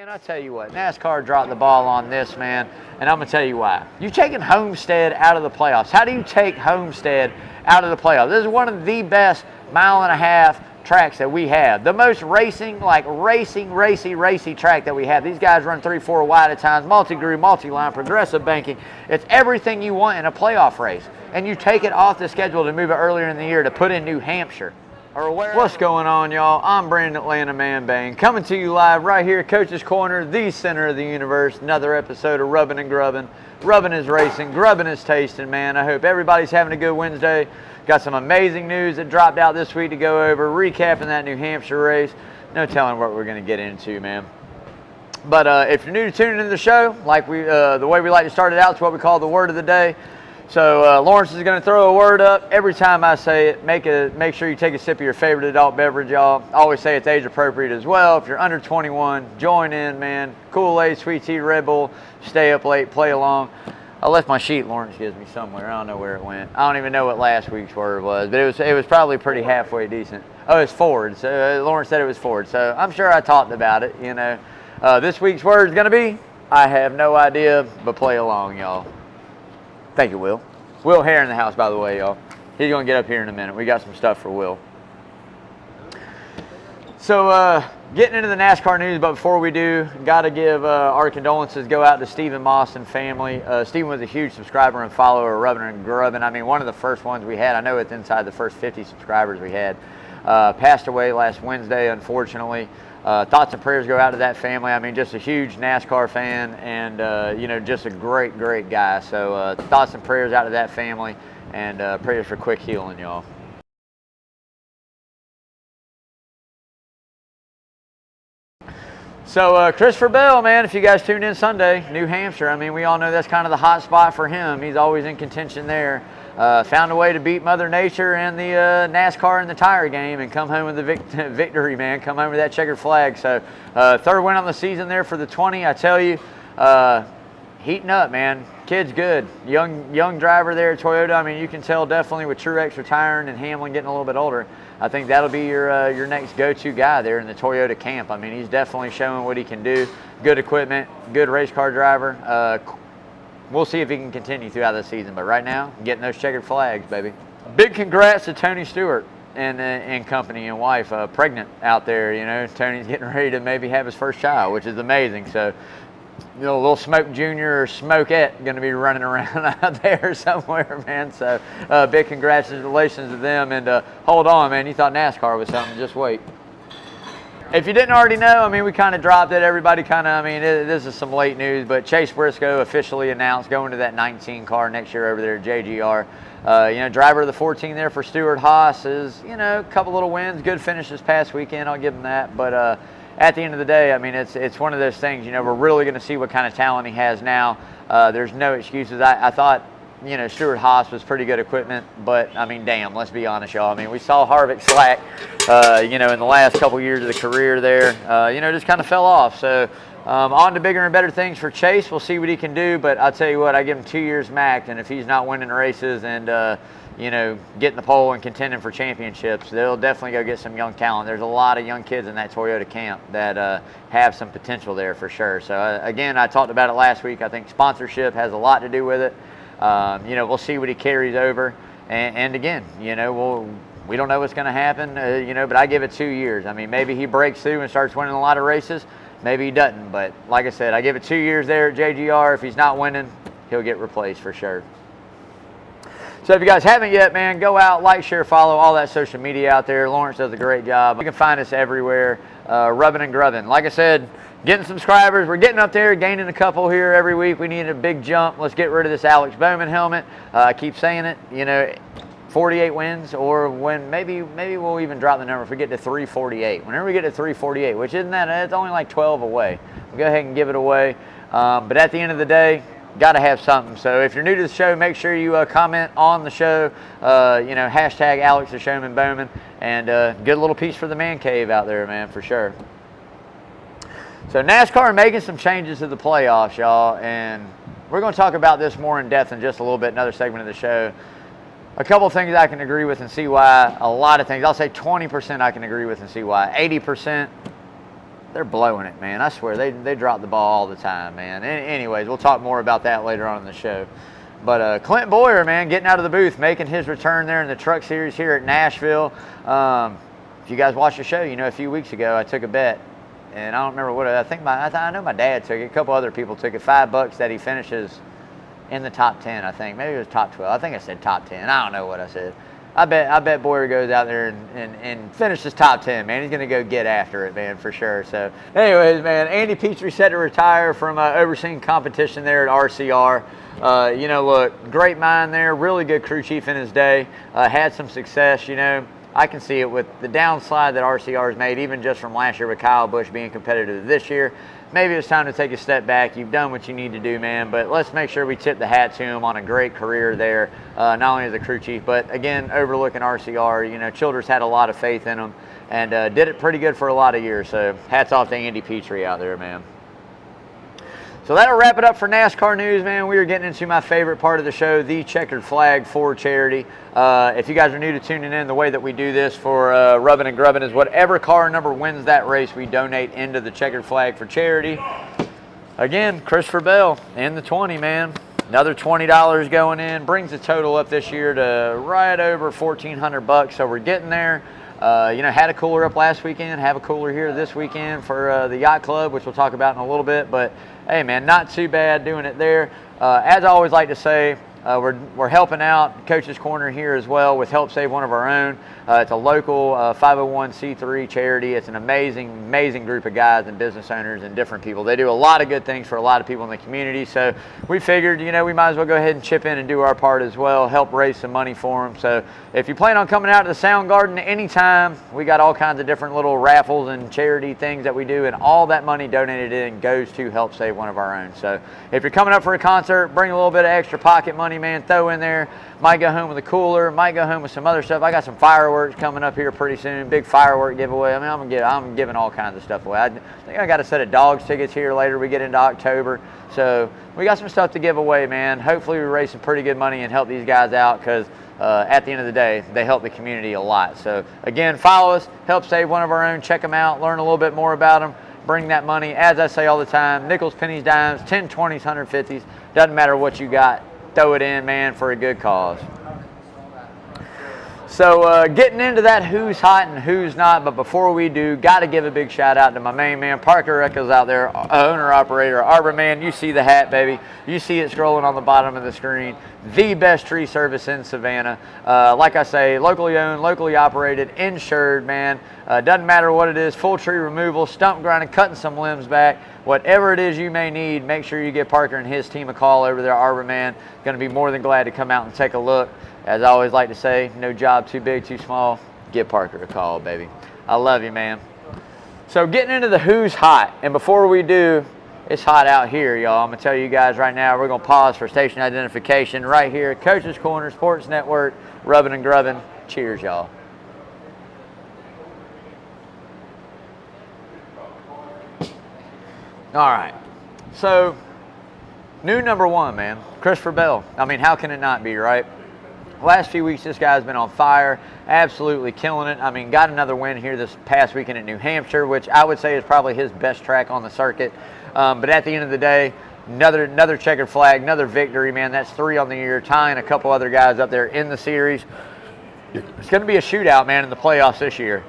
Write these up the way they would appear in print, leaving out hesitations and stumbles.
Man, I tell you what, NASCAR dropped the ball on this, man, and I'm going to tell you why. You've taken Homestead out of the playoffs. How do you take Homestead out of the playoffs? This is one of the best mile-and-a-half tracks that we have. The most racing, like racy track that we have. These guys run 3-4 wide at times, multi-groove, multi-line, progressive banking. It's everything you want in a playoff race. And you take it off the schedule to move it earlier in the year to put in New Hampshire. What's going on, y'all? I'm Brandon Atlanta Man Bang, coming to you live right here, Coach's Corner, the center of the universe. Another episode of Rubbin' and Grubbin'. Rubbin' is racing, grubbin' is tasting, man. I hope everybody's having a good Wednesday. Got some amazing news that dropped out this week to go over, recapping that New Hampshire race. No telling what we're going to get into, man. But if you're new to tuning into the show, like the way we like to start it out, it's what we call the word of the day. So Lawrence is going to throw a word up. Every time I say it, make sure you take a sip of your favorite adult beverage, y'all. I always say it's age appropriate as well. If you're under 21, join in, man. Kool-Aid, sweet tea, Red Bull, stay up late, play along. I left my sheet Lawrence gives me somewhere. I don't know where it went. I don't even know what last week's word was, but it was probably pretty halfway decent. Oh, it's forward. So Lawrence said it was forward. So I'm sure I talked about it, you know. This week's word is going to be, I have no idea, but play along, y'all. Thank you, Will. Will Hare in the house, by the way, y'all. He's going to get up here in a minute. We got some stuff for Will. So, getting into the NASCAR news, but before we do, got to give our condolences go out to Stephen Moss and family. Stephen was a huge subscriber and follower of Rubbin' and Grubbin'. I mean, one of the first ones we had. I know it's inside the first 50 subscribers we had. Passed away last Wednesday, unfortunately. Thoughts and prayers go out to that family. I mean, just a huge NASCAR fan and, you know, just a great guy. So thoughts and prayers out to that family and prayers for quick healing, y'all. So Christopher Bell, man, if you guys tuned in Sunday, New Hampshire, I mean, we all know that's kind of the hot spot for him. He's always in contention there. Found a way to beat Mother Nature and the NASCAR and the tire game and come home with the victory, man. Come home with that checkered flag. So third win on the season there for the 20. I tell you, heating up, man. Kid's good. Young driver there at Toyota. I mean, you can tell definitely with Truex retiring and Hamlin getting a little bit older. I think that'll be your next go-to guy there in the Toyota camp. I mean, he's definitely showing what he can do. Good equipment, good race car driver. We'll see if he can continue throughout the season. But right now, getting those checkered flags, baby. Big congrats to Tony Stewart and company and wife, pregnant out there. You know, Tony's getting ready to maybe have his first child, which is amazing. So, you know, little Smoke Jr. or Smokette going to be running around out there somewhere, man. So, big congratulations to them. And hold on, man. You thought NASCAR was something. Just wait. If you didn't already know, I mean, we kind of dropped it. Everybody kind of, I mean, this is some late news, but Chase Briscoe officially announced going to that 19 car next year over there at JGR. You know, driver of the 14 there for Stewart Haas is, you know, a couple little wins, good finish this past weekend. I'll give him that. But at the end of the day, I mean, it's one of those things, you know, we're really going to see what kind of talent he has now. There's no excuses. I thought, you know, Stewart Haas was pretty good equipment, but, I mean, damn, let's be honest, y'all. I mean, we saw Harvick slack, you know, in the last couple years of the career there, you know, just kind of fell off. So, on to bigger and better things for Chase. We'll see what he can do, but I'll tell you what, I give him 2 years max, and if he's not winning races and, you know, getting the pole and contending for championships, they'll definitely go get some young talent. There's a lot of young kids in that Toyota camp that have some potential there for sure. So, again, I talked about it last week. I think sponsorship has a lot to do with it. You know, we'll see what he carries over. And again, you know, we don't know what's going to happen, you know, but I give it 2 years. I mean, maybe he breaks through and starts winning a lot of races. Maybe he doesn't. But like I said, I give it 2 years there at JGR. If he's not winning, he'll get replaced for sure. So if you guys haven't yet, man, go out, like, share, follow, all that social media out there. Lawrence does a great job. You can find us everywhere, Rubbin' and Grubbin'. Like I said, getting subscribers. We're getting up there, gaining a couple here every week. We need a big jump. Let's get rid of this Alex Bowman helmet. I keep saying it, you know, 48 wins, or when maybe we'll even drop the number if we get to 348. Whenever we get to 348, which isn't that, it's only like 12 away. We'll go ahead and give it away. But at the end of the day, got to have something. So if you're new to the show, make sure you comment on the show, you know, hashtag Alex the Showman Bowman, and good little piece for the man cave out there, man, for sure. So NASCAR making some changes to the playoffs, y'all, and we're going to talk about this more in depth in just a little bit, another segment of the show. A couple of things I can agree with and see why. A lot of things. I'll say 20% I can agree with and see why. 80%, they're blowing it, man. I swear, they drop the ball all the time, man. Anyways, we'll talk more about that later on in the show. But Clint Boyer, man, getting out of the booth, making his return there in the Truck Series here at Nashville. If you guys watched the show, you know, a few weeks ago I took a bet, and I don't remember what I think. I know my dad took it. A couple other people took it. $5 that he finishes in the top 10. I think maybe it was top 12. I think I said top 10. I don't know what I said. I bet Boyer goes out there and finishes top 10, man. He's going to go get after it, man, for sure. So, anyways, man, Andy Petrie set to retire from overseeing competition there at RCR. You know, look, great mind there, really good crew chief in his day, had some success, you know. I can see it with the downslide that RCR has made, even just from last year with Kyle Busch being competitive this year. Maybe it's time to take a step back. You've done what you need to do, man, but let's make sure we tip the hat to him on a great career there, not only as a crew chief, but again, overlooking RCR. You know, Childress had a lot of faith in him and did it pretty good for a lot of years, so hats off to Andy Petrie out there, man. So that'll wrap it up for NASCAR news, man. We are getting into my favorite part of the show, the checkered flag for charity. If you guys are new to tuning in, the way that we do this for Rubbin' and Grubbin' is whatever car number wins that race, we donate into the checkered flag for charity. Again, Christopher Bell in the 20, man. Another $20 going in, brings the total up this year to right over $1,400. So we're getting there. You know, had a cooler up last weekend, have a cooler here this weekend for the Yacht Club, which we'll talk about in a little bit. But hey, man, not too bad doing it there. As I always like to say, we're helping out Coach's Corner here as well with Help Save One of Our Own. It's a local 501c3 charity. It's an amazing group of guys and business owners and different people. They do a lot of good things for a lot of people in the community. So we figured, you know, we might as well go ahead and chip in and do our part as well, help raise some money for them. So if you plan on coming out to the Sound Garden anytime, we got all kinds of different little raffles and charity things that we do, and all that money donated in goes to help save one of our own. So if you're coming up for a concert, bring a little bit of extra pocket money, man, throw in there. Might go home with a cooler, might go home with some other stuff. I got some fireworks coming up here pretty soon, big firework giveaway. I mean, I'm giving all kinds of stuff away. I think I got a set of dogs tickets here later. We get into October. So we got some stuff to give away, man. Hopefully we raise some pretty good money and help these guys out, because at the end of the day, they help the community a lot. So again, follow us, help save one of our own, check them out, learn a little bit more about them, bring that money. As I say all the time, nickels, pennies, dimes, 10, 20s, 150s, doesn't matter what you got. Throw it in, man, for a good cause. So getting into that who's hot and who's not, but before we do, got to give a big shout out to my main man, Parker Eccles out there, owner-operator, Arbor Man. You see the hat, baby. You see it scrolling on the bottom of the screen. The best tree service in Savannah. Like I say, locally owned, locally operated, insured, man. Doesn't matter what it is, full tree removal, stump grinding, cutting some limbs back. Whatever it is you may need, make sure you give Parker and his team a call over there, Arbor Man. Going to be more than glad to come out and take a look. As I always like to say, no job too big, too small. Give Parker a call, baby. I love you, man. So getting into the who's hot. And before we do, it's hot out here, y'all. I'm going to tell you guys right now, we're going to pause for station identification right here. Coach's Corner, Sports Network, Rubbin' and Grubbin'. Cheers, y'all. All right, so new number one, man, Christopher Bell. I mean, how can it not be, right? Last few weeks, this guy's been on fire, absolutely killing it. I mean, got another win here this past weekend at New Hampshire, which I would say is probably his best track on the circuit. But at the end of the day, another checkered flag, another victory, man. That's 3 on the year, tying a couple other guys up there in the series. It's going to be a shootout, man, in the playoffs this year.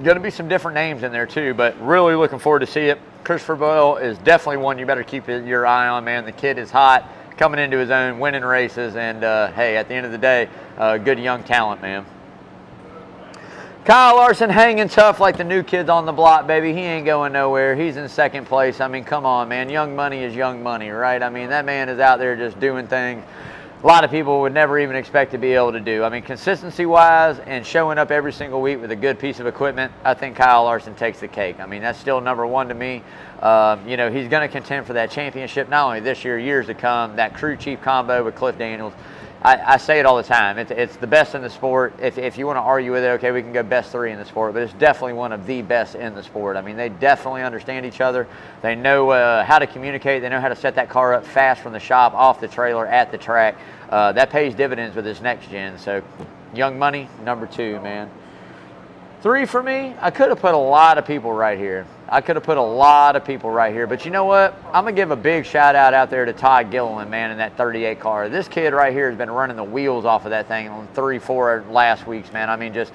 Going to be some different names in there too, but really looking forward to see it. Christopher Bell is definitely one you better keep your eye on, man. The kid is hot, coming into his own, winning races, and hey, at the end of the day, good young talent, man. Kyle Larson hanging tough like the new kids on the block, baby. He ain't going nowhere. He's in second place. I mean, come on, man. Young money is young money, right? I mean, that man is out there just doing things a lot of people would never even expect to be able to do. I mean, consistency-wise and showing up every single week with a good piece of equipment, I think Kyle Larson takes the cake. I mean, that's still number one to me. You know, he's going to contend for that championship, not only this year, years to come. That crew chief combo with Cliff Daniels, I say it all the time. It's the best in the sport. If you want to argue with it, okay, we can go best 3 in the sport, but it's definitely one of the best in the sport. I mean, they definitely understand each other. They know how to communicate. They know how to set that car up fast from the shop, off the trailer, at the track. That pays dividends with this next gen. So, young money, number 2, man. 3 for me, I could have put a lot of people right here. But you know what? I'm going to give a big shout out there to Todd Gilliland, man, in that 38 car. This kid right here has been running the wheels off of that thing on 3-4 last weeks, man. I mean, just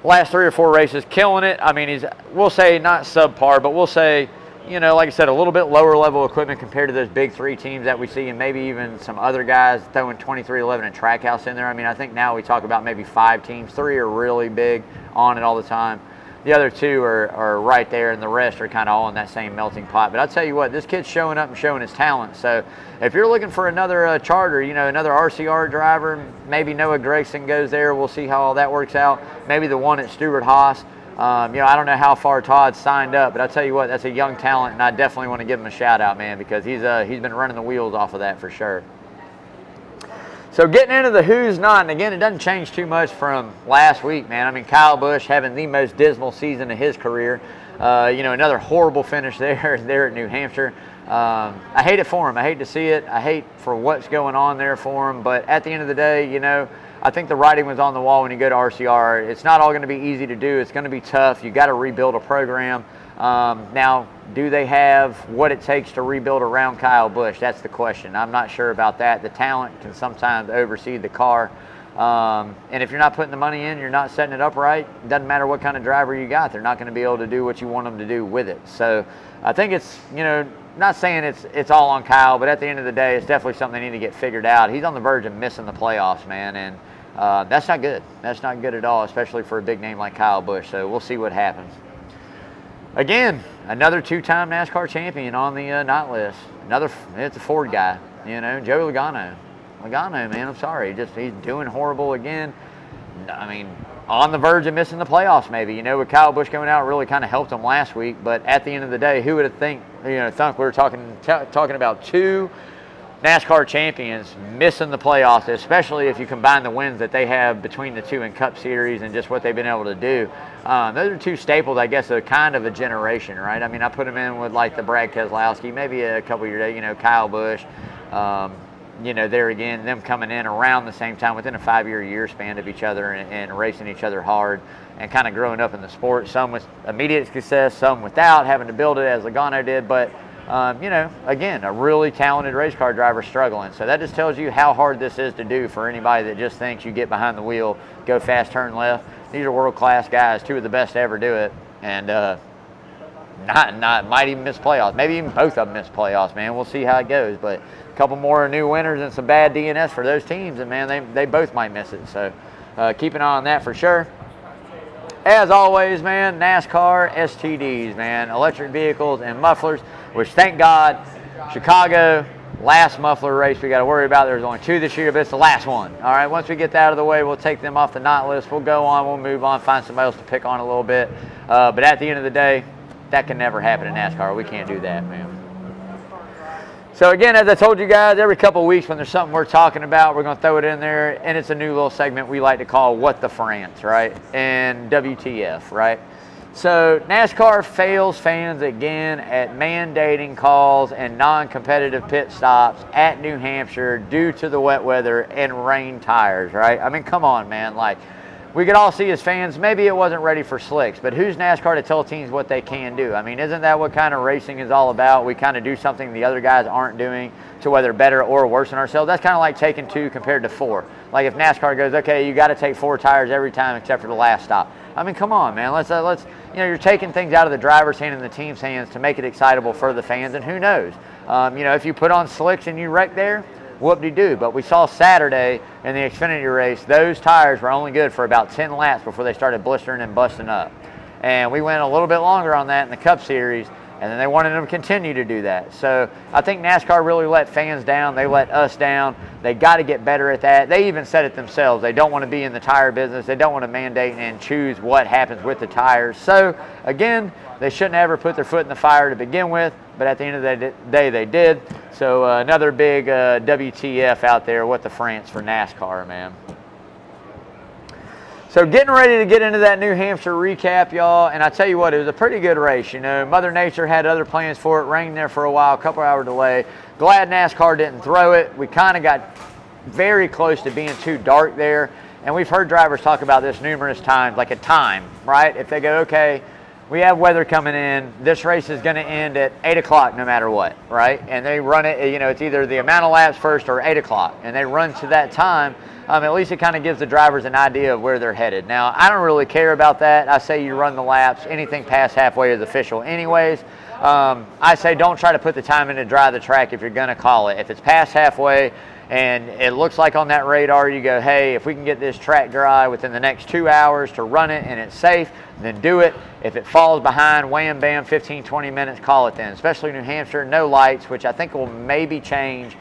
last 3 or 4 races, killing it. I mean, we'll say not subpar, but we'll say, you know, like I said, a little bit lower level equipment compared to those big 3 teams that we see, and maybe even some other guys throwing 2311 and Trackhouse in there. I mean, I think now we talk about maybe 5 teams. 3 are really big on it all the time. The other 2 are right there, and the rest are kind of all in that same melting pot. But I'll tell you what, this kid's showing up and showing his talent. So if you're looking for another charter, you know, another RCR driver, maybe Noah Grayson goes there. We'll see how all that works out. Maybe the one at Stewart Haas. You know, I don't know how far Todd's signed up, but I'll tell you what, that's a young talent, and I definitely want to give him a shout out, man, because he's been running the wheels off of that for sure. So getting into the who's not, and again, it doesn't change too much from last week, man. I mean, Kyle Busch having the most dismal season of his career. You know, another horrible finish there at New Hampshire. I hate it for him. I hate to see it. I hate for what's going on there for him. But at the end of the day, you know, I think the writing was on the wall when you go to RCR. It's not all going to be easy to do. It's going to be tough. You got to rebuild a program. Now, do they have what it takes to rebuild around Kyle Busch? That's the question. I'm not sure about that. The talent can sometimes oversee the car. And if you're not putting the money in, you're not setting it up right, it doesn't matter what kind of driver you got. They're not going to be able to do what you want them to do with it. So I think it's, you know, not saying it's all on Kyle, but at the end of the day, it's definitely something they need to get figured out. He's on the verge of missing the playoffs, man, and that's not good. That's not good at all, especially for a big name like Kyle Busch. So we'll see what happens. Again, another 2-time NASCAR champion on the not list. It's a Ford guy, you know, Joey Logano. Logano, man, I'm sorry. He's doing horrible again. I mean, on the verge of missing the playoffs maybe. You know, with Kyle Busch going out, it really kind of helped him last week. But at the end of the day, who would have thunk we were talking about 2 NASCAR champions missing the playoffs, especially if you combine the wins that they have between the 2 in Cup Series and just what they've been able to do. Those are 2 staples, I guess, of kind of a generation, right? I mean, I put them in with like the Brad Keselowski, maybe a couple years, you know, Kyle Busch, you know, there again, them coming in around the same time within a 5-year span of each other and racing each other hard and kind of growing up in the sport. Some with immediate success, some without, having to build it as Logano did, but you know, again, a really talented race car driver struggling. So that just tells you how hard this is to do for anybody that just thinks you get behind the wheel, go fast, turn left. These are world-class guys, 2 of the best to ever do it, and might even miss playoffs. Maybe even both of them miss playoffs, man. We'll see how it goes. But a couple more new winners and some bad DNS for those teams, and man, they both might miss it. So keep an eye on that for sure. As always, man, NASCAR STDs, man, electric vehicles and mufflers, which thank God, Chicago, last muffler race we got to worry about. There's only 2 this year, but it's the last one. All right, once we get that out of the way, we'll take them off the not list. We'll go on, we'll move on, find somebody else to pick on a little bit. But at the end of the day, that can never happen in NASCAR. We can't do that, man. So again, as I told you guys, every couple of weeks when there's something we're talking about, we're going to throw it in there, and it's a new little segment we like to call What the France, right? And WTF, right? So NASCAR fails fans again at mandating calls and non-competitive pit stops at New Hampshire due to the wet weather and rain tires, right? I mean, come on, man. Like, we could all see as fans, maybe it wasn't ready for slicks, but who's NASCAR to tell teams what they can do? I mean, isn't that what kind of racing is all about? We kind of do something the other guys aren't doing to whether better or worse than ourselves. That's kind of like taking 2 compared to 4. Like if NASCAR goes, okay, you got to take 4 tires every time except for the last stop. I mean, come on, man. Let's you know, you're taking things out of the driver's hand and the team's hands to make it excitable for the fans, and who knows? You know, if you put on slicks and you wreck there, whoop-de-doo. But we saw Saturday in the Xfinity race, those tires were only good for about 10 laps before they started blistering and busting up. And we went a little bit longer on that in the Cup Series, and then they wanted them to continue to do that. So I think NASCAR really let fans down. They let us down. They got to get better at that. They even said it themselves. They don't want to be in the tire business. They don't want to mandate and choose what happens with the tires. So, again, they shouldn't ever put their foot in the fire to begin with, but at the end of the day, they did. So another big WTF out there, what the France for NASCAR, man. So getting ready to get into that New Hampshire recap, y'all, and I tell you what, it was a pretty good race. You know, Mother Nature had other plans for it, rained there for a while, a couple-hour delay. Glad NASCAR didn't throw it. We kind of got very close to being too dark there, And we've heard drivers talk about this numerous times, like a time, right? If they go, okay, we have weather coming in, this race is going to end at 8 o'clock no matter what, right? And they run it, you know, it's either the amount of laps first or 8 o'clock, and they run to that time. At least it kind of gives the drivers an idea of where they're headed. Now, I don't really care about that. I say you run the laps. Anything past halfway is official anyways. I say don't try to put the time in to drive the track if you're going to call it. If it's past halfway and it looks like on that radar you go, hey, if we can get this track dry within the next 2 hours to run it and it's safe, then do it. If it falls behind, wham, bam, 15, 20 minutes, call it then. Especially New Hampshire, no lights, which I think will maybe change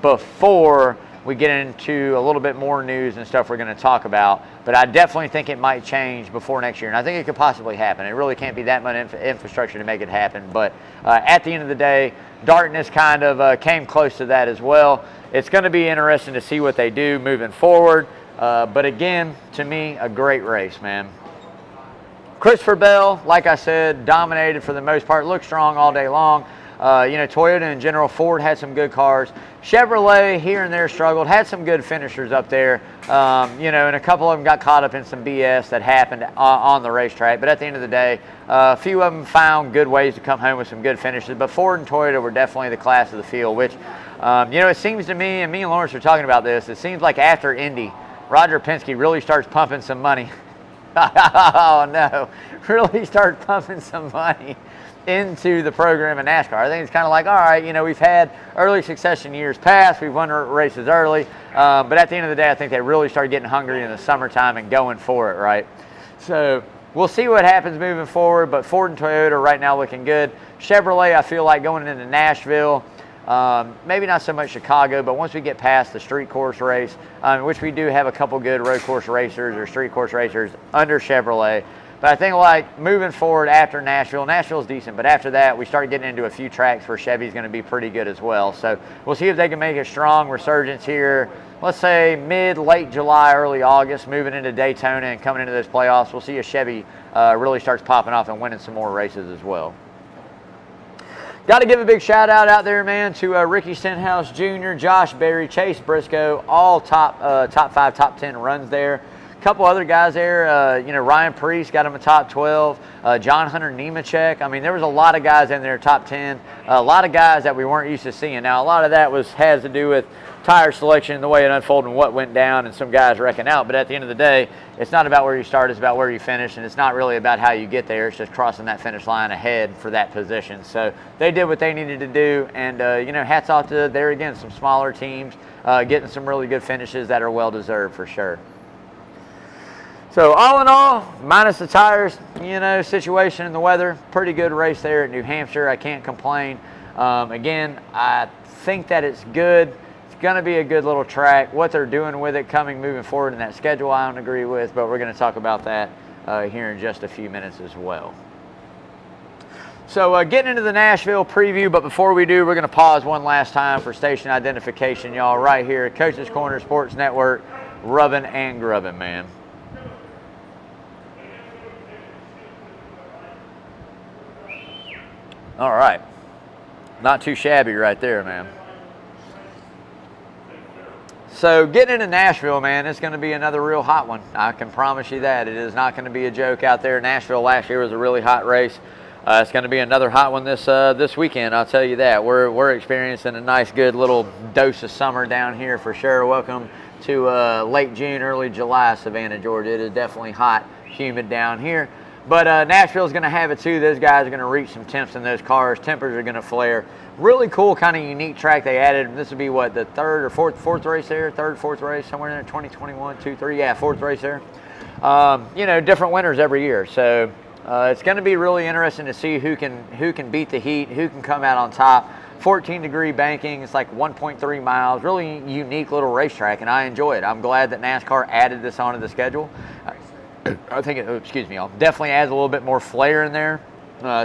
before we get into a little bit more news and stuff we're going to talk about. But I definitely think it might change before next year. And I think it could possibly happen. It really can't be that much infrastructure to make it happen. But at the end of the day, darkness kind of came close to that as well. It's going to be interesting to see what they do moving forward. But again, to me, a great race, man. Christopher Bell, like I said, dominated for the most part. Looked strong all day long. You know, Toyota in general, Ford had some good cars. Chevrolet here and there struggled, had some good finishers up there, you know, and a couple of them got caught up in some BS that happened on the racetrack. But at the end of the day, a few of them found good ways to come home with some good finishes. But Ford and Toyota were definitely the class of the field, which, you know, it seems to me, and me and Lawrence were talking about this, it seems like after Indy, Roger Penske really starts pumping some money. Oh, no, really starts pumping some money into the program in NASCAR. I think it's kind of like, all right, you know, we've had early succession years past, we've won races early, but at the end of the day, I think they really started getting hungry in the summertime and going for it, right? So we'll see what happens moving forward, but Ford and Toyota right now looking good. Chevrolet, I feel like going into Nashville, maybe not so much Chicago, but once we get past the street course race, which we do have a couple good road course racers or street course racers under Chevrolet. But I think like moving forward after Nashville, Nashville's decent, but after that we start getting into a few tracks where Chevy's going to be pretty good as well. So we'll see if they can make a strong resurgence here, let's say late July, early August, moving into Daytona and coming into those playoffs. We'll see if Chevy really starts popping off and winning some more races as well. Got to give a big shout out there, man, to Ricky Stenhouse Jr., Josh Berry, Chase Briscoe, all top 5, top 10 runs there. Couple other guys there, you know, Ryan Preece got him a top 12, John Hunter Nemechek. I mean, there was a lot of guys in there, top 10, a lot of guys that we weren't used to seeing. Now, a lot of that has to do with tire selection and the way it unfolded and what went down and some guys wrecking out. But at the end of the day, it's not about where you start, it's about where you finish, and it's not really about how you get there. It's just crossing that finish line ahead for that position. So they did what they needed to do, and, you know, hats off to, there again, some smaller teams getting some really good finishes that are well-deserved for sure. So all in all, minus the tires, you know, situation and the weather, pretty good race there at New Hampshire. I can't complain. Again, I think that it's good. It's going to be a good little track. What they're doing with it moving forward in that schedule, I don't agree with, but we're going to talk about that here in just a few minutes as well. So getting into the Nashville preview, but before we do, we're going to pause one last time for station identification, y'all, right here at Coach's Corner Sports Network, rubbing and grubbing, man. All right, not too shabby right there, man. So getting into Nashville, man, it's going to be another real hot one. I can promise you that. It is not going to be a joke out there. Nashville last year was a really hot race. It's going to be another hot one this weekend, I'll tell you that. We're experiencing a nice, good little dose of summer down here for sure. Welcome to late June, early July, Savannah, Georgia. It is definitely hot, humid down here. But Nashville's going to have it too. Those guys are going to reach some temps in those cars. Tempers are going to flare. Really cool, kind of unique track they added. This would be what, the third or fourth race there? Third, fourth race, somewhere in there, 2021, 2, 3. Yeah, fourth race there. You know, different winners every year. So it's going to be really interesting to see who can beat the heat, who can come out on top. 14-degree banking. It's like 1.3 miles. Really unique little racetrack, and I enjoy it. I'm glad that NASCAR added this onto the schedule. I think excuse me, y'all, definitely adds a little bit more flair in there,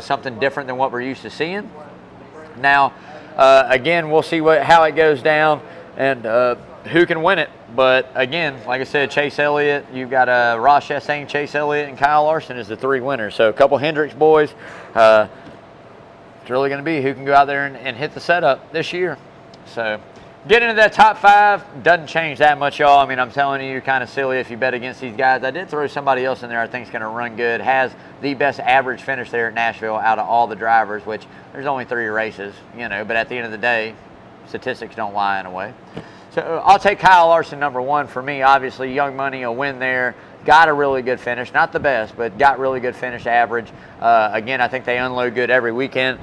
something different than what we're used to seeing. Now, again, we'll see how it goes down and who can win it. But again, like I said, Chase Elliott, you've got Ross Chastain, Chase Elliott, and Kyle Larson as the 3 winners. So a couple Hendricks boys. It's really going to be who can go out there and hit the setup this year. So Getting into that top 5 doesn't change that much, y'all. I mean, I'm telling you, you're kind of silly if you bet against these guys. I did throw somebody else in there I think is going to run good. Has the best average finish there at Nashville out of all the drivers, which there's only 3 races, you know. But at the end of the day, statistics don't lie in a way. So I'll take Kyle Larson number 1 for me. Obviously, Young Money, a win there. Got a really good finish. Not the best, but got really good finish average. Again, I think they unload good every weekend.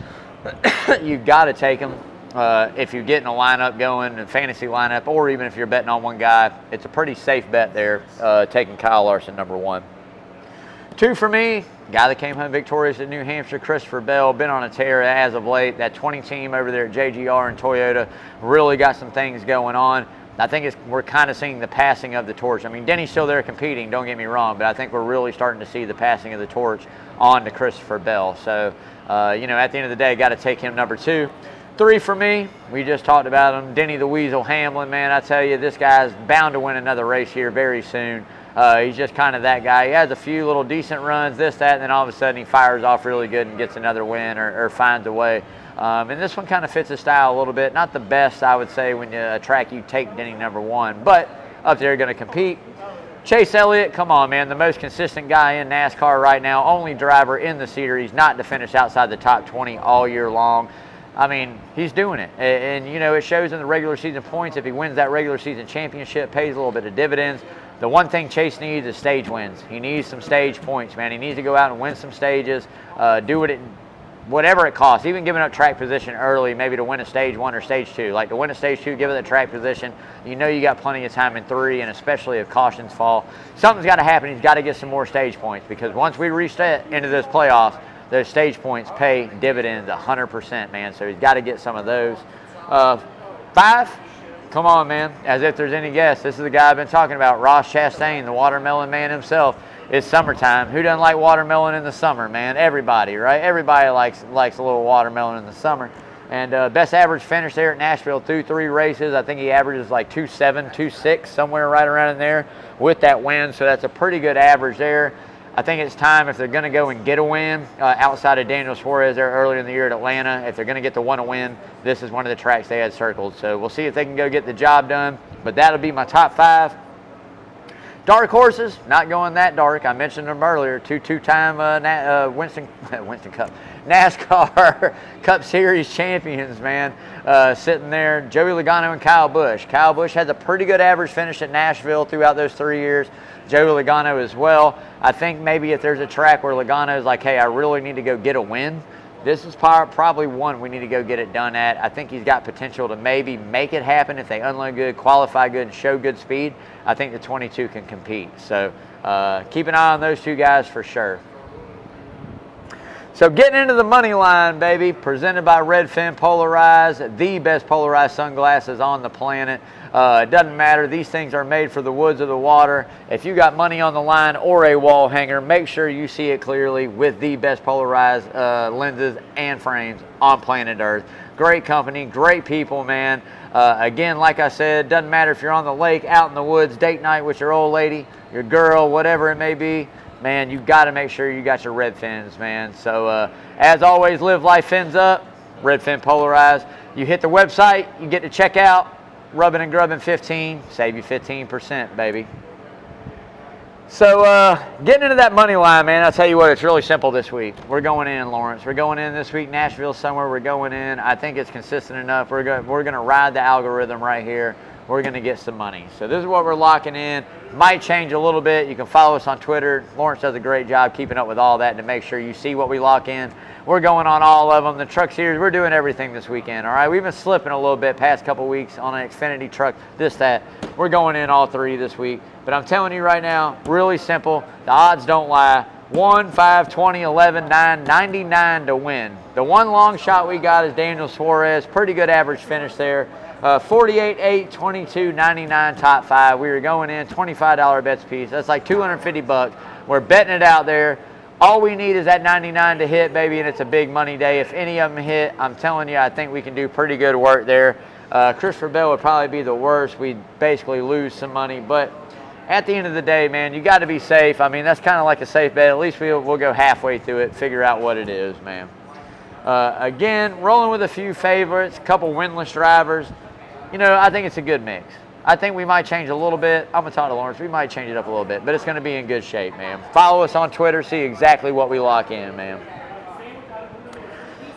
You've got to take them. If you're getting a lineup going, a fantasy lineup, or even if you're betting on one guy, it's a pretty safe bet there, taking Kyle Larson number 1. 2 for me, guy that came home victorious at New Hampshire, Christopher Bell, been on a tear as of late. That 20 team over there at JGR and Toyota really got some things going on. I think we're kind of seeing the passing of the torch. I mean, Denny's still there competing, don't get me wrong, but I think we're really starting to see the passing of the torch on to Christopher Bell. So, you know, at the end of the day, got to take him number 2. 3 for me, we just talked about him, Denny the Weasel Hamlin, man. I tell you, this guy's bound to win another race here very soon. He's just kind of that guy. He has a few little decent runs, this, that, and then all of a sudden he fires off really good and gets another win or finds a way. And this one kind of fits his style a little bit. Not the best, I would say, when you track you take Denny number 1, but up there going to compete. Chase Elliott, come on, man, the most consistent guy in NASCAR right now, only driver in the series not to finish outside the top 20 all year long. I mean, he's doing it. And, you know, it shows in the regular season points. If he wins that regular season championship, pays a little bit of dividends. The one thing Chase needs is stage wins. He needs some stage points, man. He needs to go out and win some stages, do it whatever it costs, even giving up track position early, maybe to win a stage 1 or stage 2. Like to win a stage 2, give it the track position. You know you got plenty of time in 3, and especially if cautions fall. Something's got to happen. He's got to get some more stage points, because once we reset into this playoffs, those stage points pay dividends 100%, man. So he's got to get some of those. 5, come on, man. As if there's any guess. This is the guy I've been talking about, Ross Chastain, the watermelon man himself. It's summertime. Who doesn't like watermelon in the summer, man? Everybody, right? Everybody likes a little watermelon in the summer. And best average finish there at Nashville through 3 races. I think he averages like 2.7, 2.6, somewhere right around in there with that win. So that's a pretty good average there. I think it's time, if they're going to go and get a win outside of Daniel Suarez there earlier in the year at Atlanta, if they're going to get the one to win, this is one of the tracks they had circled. So we'll see if they can go get the job done. But that'll be my top 5. Dark horses, not going that dark. I mentioned them earlier. Two-time Winston Cup, NASCAR Cup Series champions, man, sitting there. Joey Logano and Kyle Busch. Kyle Busch has a pretty good average finish at Nashville throughout those 3 years. Joey Logano as well. I think maybe if there's a track where Logano is like, hey, I really need to go get a win, this is probably one we need to go get it done at. I think he's got potential to maybe make it happen if they unload good, qualify good, and show good speed. I think the 22 can compete. So keep an eye on those 2 guys for sure. So getting into the money line, baby, presented by Redfin Polarized, the best polarized sunglasses on the planet. It doesn't matter. These things are made for the woods or the water. If you got money on the line or a wall hanger, make sure you see it clearly with the best polarized lenses and frames on planet Earth. Great company, great people, man. Again, like I said, doesn't matter if you're on the lake, out in the woods, date night with your old lady, your girl, whatever it may be. Man, you've got to make sure you got your red fins, man. So, as always, live life fins up, Redfin Polarized. You hit the website, you get to check out, Rubbing and Grubbing 15, save you 15%, baby. So, getting into that money line, man, I'll tell you what, it's really simple this week. We're going in, Lawrence. We're going in this week, Nashville somewhere. We're going in. I think it's consistent enough. We're going to ride the algorithm right here. We're going to get some money. So this is what we're locking in. Might change a little bit. You can follow us on Twitter. Lawrence does a great job keeping up with all that to make sure you see what we lock in. We're going on all of them. The truck series, we're doing everything this weekend, all right? We've been slipping a little bit past couple weeks on an Xfinity truck, this, that. We're going in all 3 this week. But I'm telling you right now, really simple. The odds don't lie. 1, 5, 20, 11, 9, 99 to win. The one long shot we got is Daniel Suarez. Pretty good average finish there. 48, 8, 22, 99, top 5. We were going in, $25 bets piece. That's like $250. We're betting it out there. All we need is that 99 to hit, baby, and it's a big money day. If any of them hit, I'm telling you, I think we can do pretty good work there. Christopher Bell would probably be the worst. We'd basically lose some money. But at the end of the day, man, you got to be safe. I mean, that's kind of like a safe bet. At least we'll go halfway through it, figure out what it is, man. Again, rolling with a few favorites, a couple winless drivers. You know, I think it's a good mix. I think we might change a little bit. I'm going to talk to Lawrence. We might change it up a little bit, but it's going to be in good shape, man. Follow us on Twitter. See exactly what we lock in, man.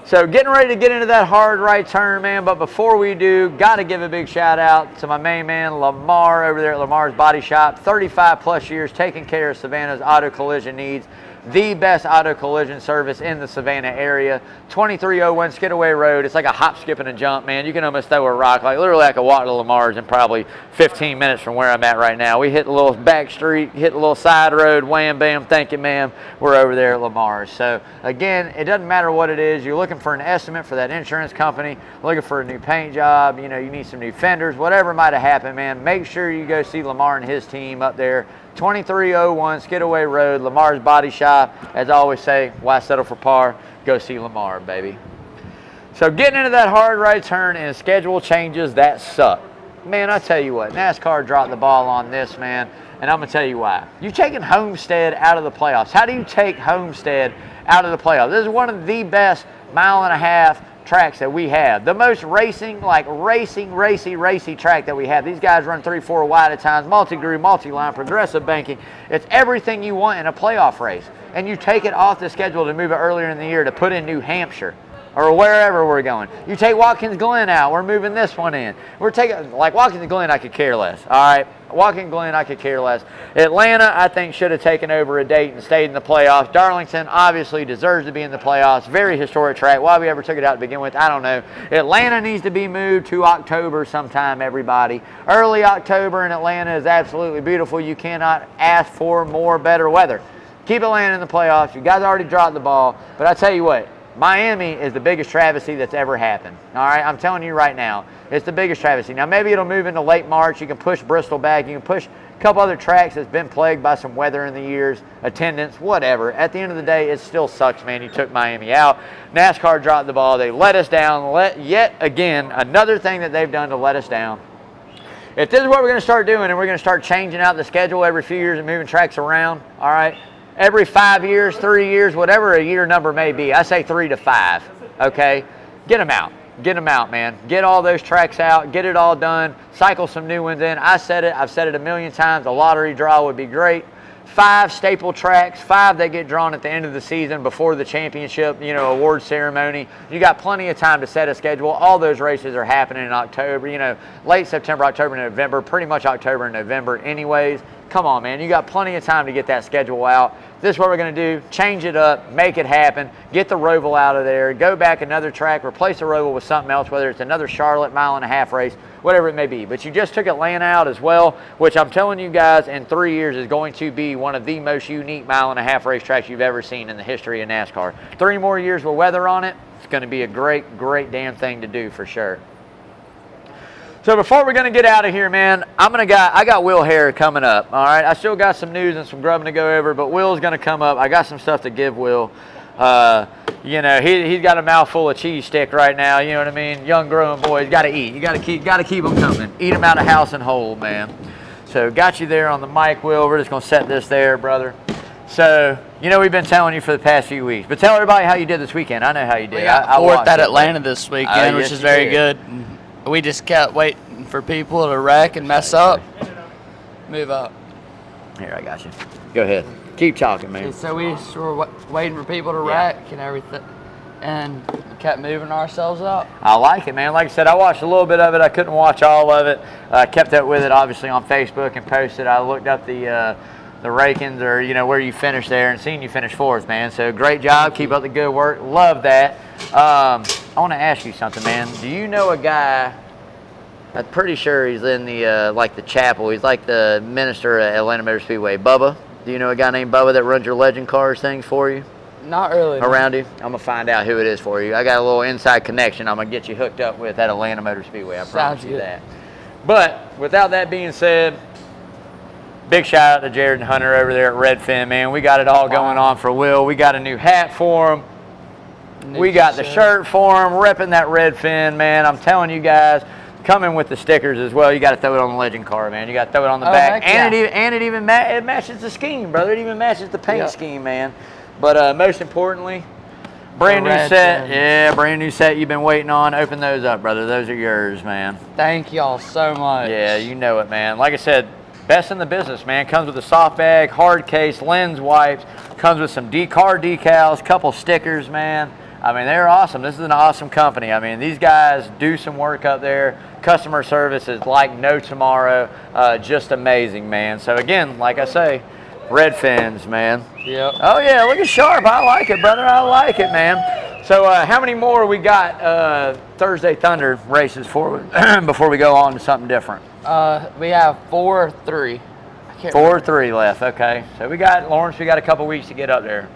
So getting ready to get into that hard right turn, man. But before we do, got to give a big shout out to my main man, Lamar, over there at Lamar's Body Shop. 35 plus years taking care of Savannah's auto collision needs. The best auto collision service in the Savannah area. 2301 Skidaway Road. It's like a hop, skip, and a jump, man. You can almost throw a rock. Like literally I could walk to Lamar's in probably 15 minutes from where I'm at right now. We hit the little back street, hit the little side road, wham, bam, thank you, ma'am. We're over there at Lamar's. So again, it doesn't matter what it is. You're looking for an estimate for that insurance company, looking for a new paint job, you know, you need some new fenders, whatever might have happened, man. Make sure you go see Lamar and his team up there. 2301 Skidaway Road, Lamar's Body Shop. As I always say, why settle for par? Go see Lamar, baby. So getting into that hard right turn and schedule changes that suck. Man, I tell you what, NASCAR dropped the ball on this, man, and I'm going to tell you why. You're taking Homestead out of the playoffs. How do you take Homestead out of the playoffs? This is one of the best mile-and-a-half tracks that we have. The most racing, like racy track that we have. These guys run 3-4 wide at times, multi-groove, multi-line, progressive banking. It's everything you want in a playoff race. And you take it off the schedule to move it earlier in the year to put in New Hampshire or wherever we're going. You take Watkins Glen out, we're moving this one in. We're taking, like Watkins Glen, I could care less. All right, Watkins Glen, I could care less. Atlanta, I think, should have taken over a date and stayed in the playoffs. Darlington obviously deserves to be in the playoffs. Very historic track. Why we ever took it out to begin with, I don't know. Atlanta needs to be moved to October sometime, everybody. Early October in Atlanta is absolutely beautiful. You cannot ask for more better weather. Keep Atlanta in the playoffs. You guys already dropped the ball. But I tell you what, Miami is the biggest travesty that's ever happened. All right, I'm telling you right now, it's the biggest travesty. Now, maybe it'll move into late March. You can push Bristol back. You can push a couple other tracks that's been plagued by some weather in the years, attendance, whatever. At the end of the day, it still sucks, man. You took Miami out. NASCAR dropped the ball. They let us down. Yet again, another thing that they've done to let us down. If this is what we're going to start doing and we're going to start changing out the schedule every few years and moving tracks around, all right, every 5 years, 3 years, whatever a year number may be. I say 3 to 5, okay? Get them out. Get them out, man. Get all those tracks out. Get it all done. Cycle some new ones in. I said it. I've said it a million times. A lottery draw would be great. 5 staple tracks, 5 that get drawn at the end of the season before the championship, you know, award ceremony. You got plenty of time to set a schedule. All those races are happening in October, you know, late September, October, November, pretty much October and November anyways. Come on, man. You got plenty of time to get that schedule out. This is what we're going to do. Change it up. Make it happen. Get the Roval out of there. Go back another track. Replace the Roval with something else, whether it's another Charlotte mile-and-a-half race, whatever it may be. But you just took Atlanta out as well, which I'm telling you guys in 3 years is going to be one of the most unique mile-and-a-half racetracks you've ever seen in the history of NASCAR. 3 more years with weather on it. It's going to be a great damn thing to do for sure. So before we're going to get out of here, man, I got Will Hare coming up, all right? I still got some news and some grubbing to go over, but Will's going to come up. I got some stuff to give Will. You know, he's got a mouthful of cheese stick right now, you know what I mean? Young growing boy, he's got to eat. You got to keep them coming. Eat them out of house and whole, man. So got you there on the mic, Will. We're just going to set this there, brother. So, you know, we've been telling you for the past few weeks, but tell everybody how you did this weekend. I know how you did. We got fourth at Atlanta this weekend, which is very good. We just kept waiting for people to wreck and mess up. Move up. Here, I got you. Go ahead. Keep talking, man. So we just were waiting for people to wreck and everything, and kept moving ourselves up. I like it, man. Like I said, I watched a little bit of it. I couldn't watch all of it. I kept up with it, obviously, on Facebook and posted. I looked up the rankings, or, you know, where you finished there, and seen you finish 4th, man. So great job. Keep up the good work. Love that. I want to ask you something, man. Do you know a guy? I'm pretty sure he's in the like the chapel. He's like the minister at Atlanta Motor Speedway. Bubba. Do you know a guy named Bubba that runs your Legend Cars things for you? Not really. Around you? I'm gonna find out who it is for you. I got a little inside connection. I'm gonna get you hooked up with at Atlanta Motor Speedway. I promise you that. But without that being said, big shout out to Jared and Hunter over there at Redfin, man. We got it all going on for Will. We got a new hat for him. We got the shirt for him, repping that Redfin, man. I'm telling you guys, coming with the stickers as well. You got to throw it on the Legend car, man. You got to throw it on the back, and it matches the scheme, brother. It even matches the paint scheme, man. But most importantly, Brand new Red set. Fins. Yeah, brand new set you've been waiting on. Open those up, brother. Those are yours, man. Thank y'all so much. Yeah, you know it, man. Like I said, best in the business, man. Comes with a soft bag, hard case, lens wipes. Comes with some car decals, couple stickers, man. I mean, they're awesome. This is an awesome company. I mean, these guys do some work up there. Customer service is like no tomorrow. Just amazing, man. So again, like I say, Red Fins, man. Yep. Oh yeah, look at Sharp. I like it, brother. I like it, man. So how many more we got Thursday Thunder races for before we go on to something different? We have 4 or 3. 4 or 3 left. Okay. So we got Lawrence. We got a couple weeks to get up there.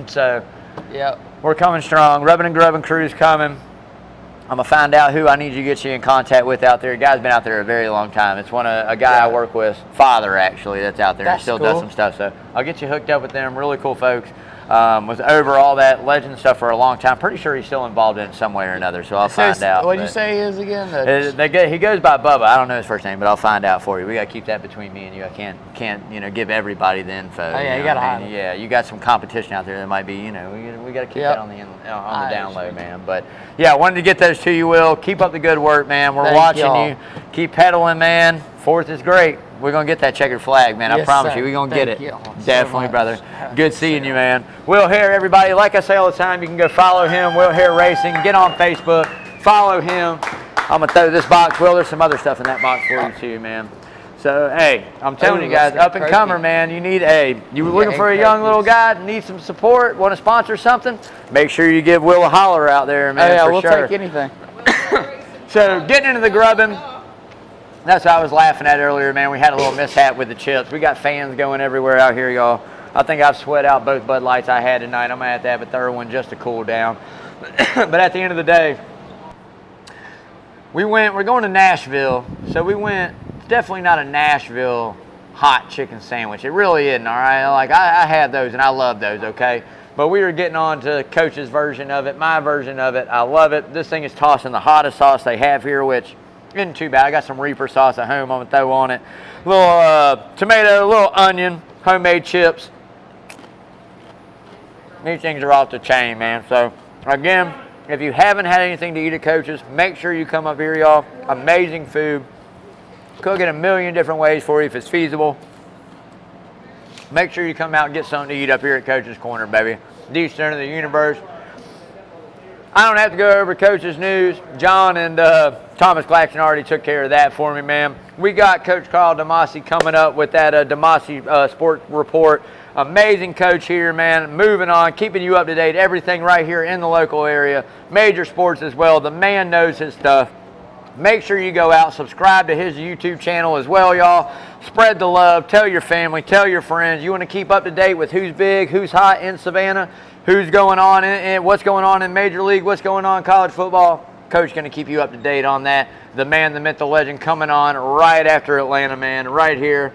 So yep. We're coming strong. Rubbing and Grubbing crew's coming. I'm gonna find out who I need to get you in contact with out there. The guy's been out there a very long time. It's a guy I work with, father actually, that's out there. That's and still cool. does some stuff. So I'll get you hooked up with them. Really cool folks. Was over all that legend stuff for a long time. Pretty sure he's still involved in it some way or another. So I'll find out. What did you say he is again? He goes by Bubba. I don't know his first name, but I'll find out for you. We gotta keep that between me and you. I can't give everybody the info. Oh yeah, you gotta hide it. Yeah, you got some competition out there that might be. We gotta keep that on the download, man. But yeah, I wanted to get those to you, Will. Keep up the good work, man. We're watching you. Keep pedaling, man. 4th is great. We're going to get that checkered flag, man. I promise you. We're going to get it. Definitely, brother. Good seeing you, man. Will Hare, everybody. Like I say all the time, you can go follow him, Will Hare Racing. Get on Facebook. Follow him. I'm going to throw this box. Will, there's some other stuff in that box for you, too, man. So, hey, I'm telling you guys, up and comer, man. You need you were looking for a young little guy, need some support, want to sponsor something? Make sure you give Will a holler out there, man. Oh, yeah, we'll take anything. So, getting into the grubbing. That's what I was laughing at earlier, man. We had a little mishap with the chips. We got fans going everywhere out here, y'all. I think I've sweat out both Bud Lights I had tonight. I'm going to have to have a third one just to cool down. But at the end of the day, we're going to Nashville. So it's definitely not a Nashville hot chicken sandwich. It really isn't, all right? Like, I had those, and I love those, okay? But we were getting on to Coach's version of it, my version of it. I love it. This thing is tossing the hottest sauce they have here, which isn't too bad. I got some Reaper sauce at home. I'm going to throw on it. A little tomato, a little onion, homemade chips. These things are off the chain, man. So, again, if you haven't had anything to eat at Coach's, make sure you come up here, y'all. Amazing food. Cook it a million different ways for you if it's feasible. Make sure you come out and get something to eat up here at Coach's Corner, baby. The center of the universe. I don't have to go over Coach's news. John and Thomas Claxton already took care of that for me, man. We got Coach Carl DeMasi coming up with that DeMasi Sports Report. Amazing coach here, man. Moving on, keeping you up to date. Everything right here in the local area. Major sports as well. The man knows his stuff. Make sure you go out, subscribe to his YouTube channel as well, y'all. Spread the love. Tell your family. Tell your friends. You want to keep up to date with who's big, who's hot in Savannah, who's going on in what's going on in Major League, what's going on in college football. Coach going to keep you up to date on that. The man, the myth, the legend coming on right after Atlanta, man, right here.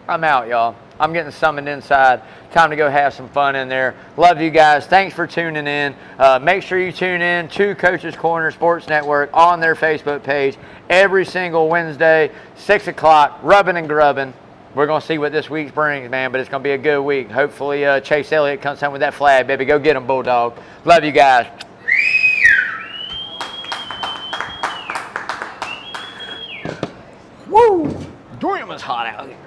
I'm out, y'all. I'm getting summoned inside. Time to go have some fun in there. Love you guys. Thanks for tuning in. Make sure you tune in to Coach's Corner Sports Network on their Facebook page every single Wednesday, 6 o'clock, rubbing and grubbing. We're going to see what this week brings, man, but it's going to be a good week. Hopefully Chase Elliott comes home with that flag, baby. Go get him, Bulldog. Love you guys. Woo! Damn, it's hot out here.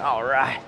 All right.